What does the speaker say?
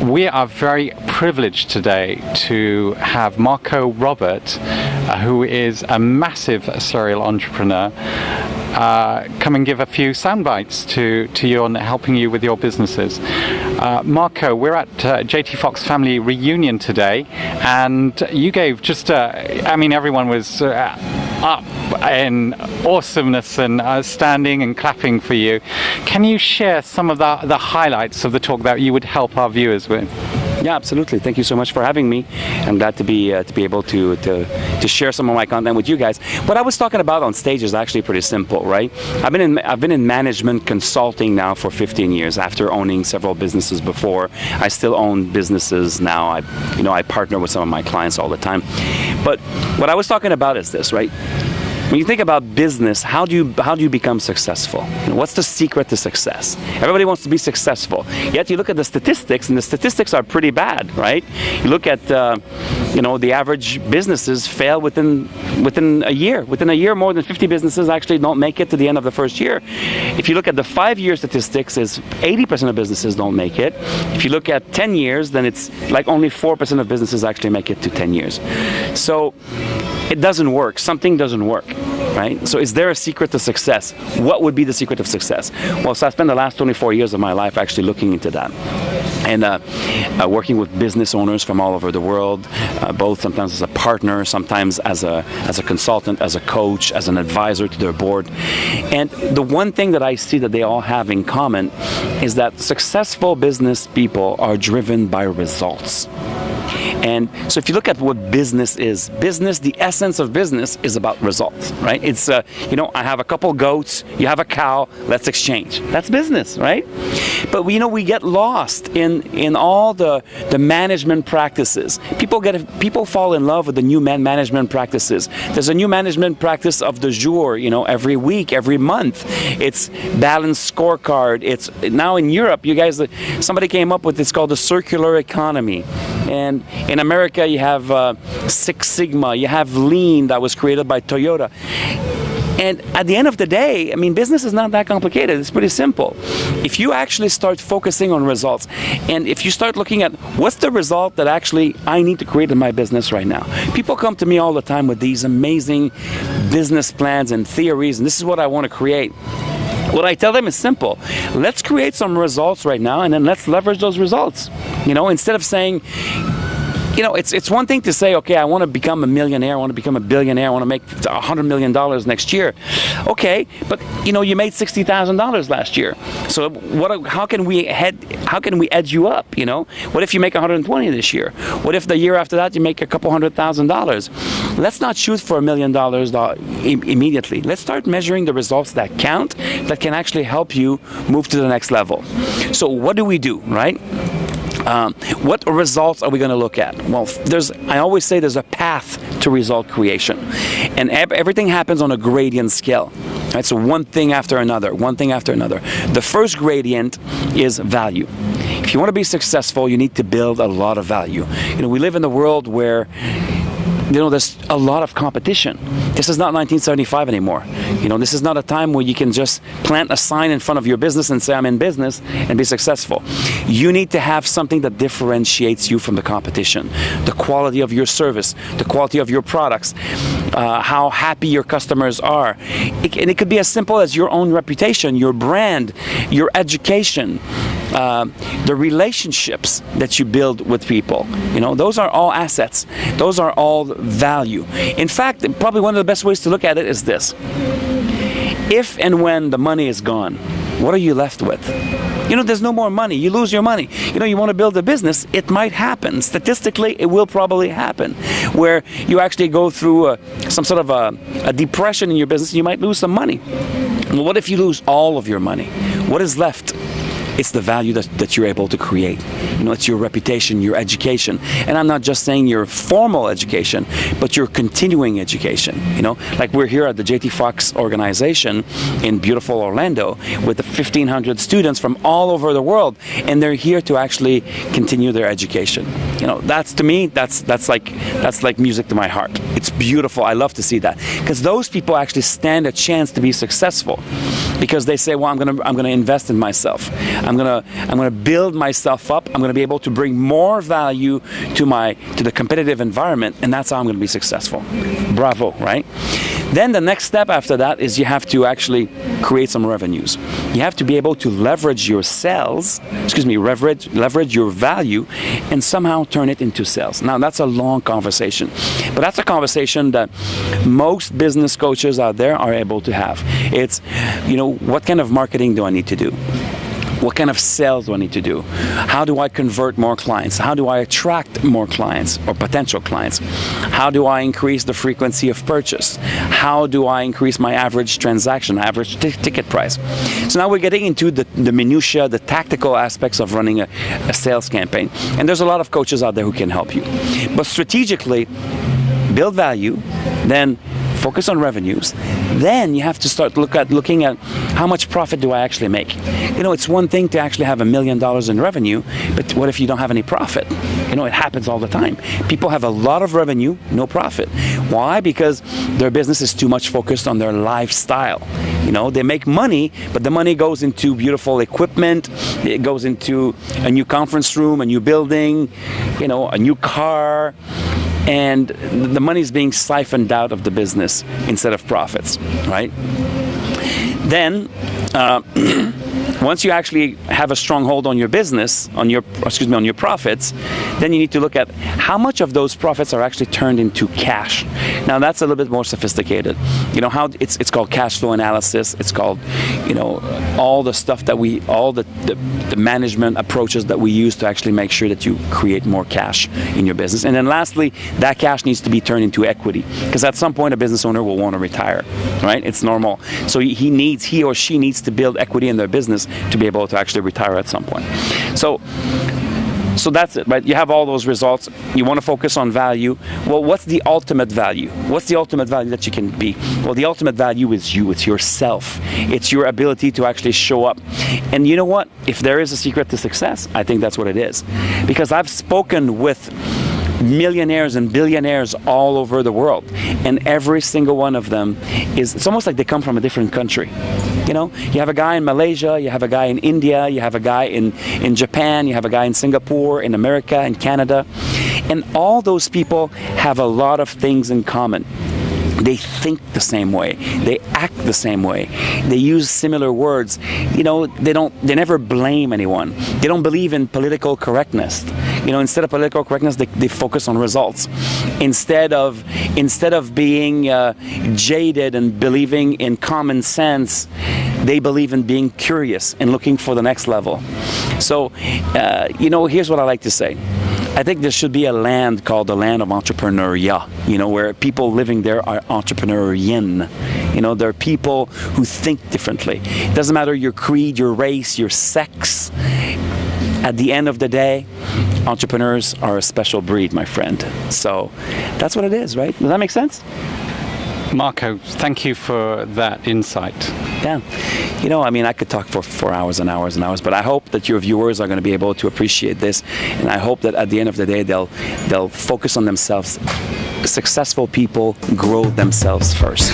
we are very privileged today to have Marco Robert, who is a massive serial entrepreneur, come and give a few sound bites to you on helping you with your businesses. Marco, we're at JT Fox Family Reunion today, and you gave just everyone was up in awesomeness and standing and clapping for you. Can you share some of the highlights of the talk that you would help our viewers with? Yeah, absolutely. Thank you so much for having me. I'm glad to be able to share some of my content with you guys. What I was talking about on stage is actually pretty simple, right? I've been in management consulting now for 15 years. After owning several businesses before, I still own businesses now. I partner with some of my clients all the time. But what I was talking about is this, right? When you think about business, how do you become successful? What's the secret to success? Everybody wants to be successful. Yet you look at the statistics, and the statistics are pretty bad, right? You look at the average businesses fail within a year. Within a year, more than 50 businesses actually don't make it to the end of the first year. If you look at the 5-year statistics, is 80% of businesses don't make it. If you look at 10 years, then it's like only 4% of businesses actually make it to 10 years. So it doesn't work. Something doesn't work, right? So is there a secret to success? What would be the secret of success? Well, so I spent the last 24 years of my life actually looking into that. And working with business owners from all over the world, both sometimes as a partner, sometimes as a consultant, as a coach, as an advisor to their board. And the one thing that I see that they all have in common is that successful business people are driven by results. And so if you look at what business is, the essence of business is about results, right? It's, I have a couple goats, you have a cow, let's exchange. That's business, right? But we get lost in all the management practices. People fall in love with the new management practices. There's a new management practice of the jour, every week, every month. It's balanced scorecard. It's now in Europe, somebody came up with it's called the circular economy. And in America, you have Six Sigma, you have Lean that was created by Toyota. And at the end of the day, business is not that complicated. It's pretty simple. If you actually start focusing on results, and if you start looking at what's the result that actually I need to create in my business right now. People come to me all the time with these amazing business plans and theories, and this is what I want to create. What I tell them is simple. Let's create some results right now, and then let's leverage those results. Instead of saying, it's one thing to say, okay, I want to become a millionaire, I want to become a billionaire, I want to make $100 million next year. Okay, but you made $60,000 last year. So how can we edge you up? What if you make 120 this year? What if the year after that you make a couple $100,000? Let's not shoot for $1 million immediately. Let's start measuring the results that count, that can actually help you move to the next level. So what do we do, right? What results are we going to look at? Well, I always say there's a path to result creation, and everything happens on a gradient scale. Right? So one thing after another, one thing after another. The first gradient is value. If you want to be successful, you need to build a lot of value. We live in a world where there's a lot of competition. This is not 1975 anymore. This is not a time where you can just plant a sign in front of your business and say, I'm in business, and be successful. You need to have something that differentiates you from the competition. The quality of your service, the quality of your products, how happy your customers are. And it could be as simple as your own reputation, your brand, your education, the relationships that you build with people. Those are all assets. Those are all value. In fact, probably one of the best ways to look at it is this. If and when the money is gone, what are you left with? There's no more money. You lose your money. You want to build a business, it might happen. Statistically, it will probably happen. Where you actually go through some sort of a depression in your business, you might lose some money. Well, what if you lose all of your money? What is left? It's the value that you're able to create. It's your reputation, your education. And I'm not just saying your formal education, but your continuing education. Like we're here at the JT Fox organization in beautiful Orlando with the 1,500 students from all over the world, and they're here to actually continue their education. That's to me, that's like music to my heart. It's beautiful. I love to see that, because those people actually stand a chance to be successful, because they say, well, I'm going to invest in myself. I'm gonna build myself up. I'm gonna be able to bring more value to the competitive environment, and that's how I'm gonna be successful. Bravo, right? Then the next step after that is you have to actually create some revenues. You have to be able to leverage your sales, leverage your value, and somehow turn it into sales. Now that's a long conversation, but that's a conversation that most business coaches out there are able to have. It's, what kind of marketing do I need to do? What kind of sales do I need to do? How do I convert more clients? How do I attract more clients or potential clients? How do I increase the frequency of purchase? How do I increase my average transaction, average ticket price? So now we're getting into the minutiae, the tactical aspects of running a sales campaign. And there's a lot of coaches out there who can help you. But strategically, build value, then focus on revenues. Then you have to start looking at how much profit do I actually make. It's one thing to actually have $1 million in revenue, but what if you don't have any profit? It happens all the time. People have a lot of revenue, no profit. Why? Because their business is too much focused on their lifestyle. They make money, but the money goes into beautiful equipment. It goes into a new conference room, a new building, a new car. And the money is being siphoned out of the business instead of profits, right? Then, once you actually have a stronghold on your business, on your profits, then you need to look at how much of those profits are actually turned into cash. Now that's a little bit more sophisticated. How it's called cash flow analysis. It's called, all the stuff that the management approaches that we use to actually make sure that you create more cash in your business. And then lastly, that cash needs to be turned into equity, because at some point a business owner will want to retire, right? It's normal. So he or she needs to build equity in their business to be able to actually retire at some point. So that's it, right? You have all those results. You want to focus on value. Well, what's the ultimate value? What's the ultimate value that you can be? Well, the ultimate value is you. It's yourself. It's your ability to actually show up. And you know what? If there is a secret to success, I think that's what it is. Because I've spoken with millionaires and billionaires all over the world, and every single one of them it's almost like they come from a different country. You have a guy in Malaysia, you have a guy in India, you have a guy in Japan, you have a guy in Singapore, in America, in Canada, and all those people have a lot of things in common. They think the same way. They act the same way. They use similar words. They never blame anyone. They don't believe in political correctness. Instead of political correctness, they focus on results. Instead of being jaded and believing in common sense, they believe in being curious and looking for the next level. So, here's what I like to say. I think there should be a land called the land of entrepreneuria, where people living there are entrepreneurian. There are people who think differently. It doesn't matter your creed, your race, your sex. At the end of the day, entrepreneurs are a special breed, my friend. So that's what it is, right? Does that make sense? Marco, thank you for that insight. Yeah. I could talk for hours and hours and hours, but I hope that your viewers are going to be able to appreciate this, and I hope that at the end of the day, they'll focus on themselves. Successful people grow themselves first.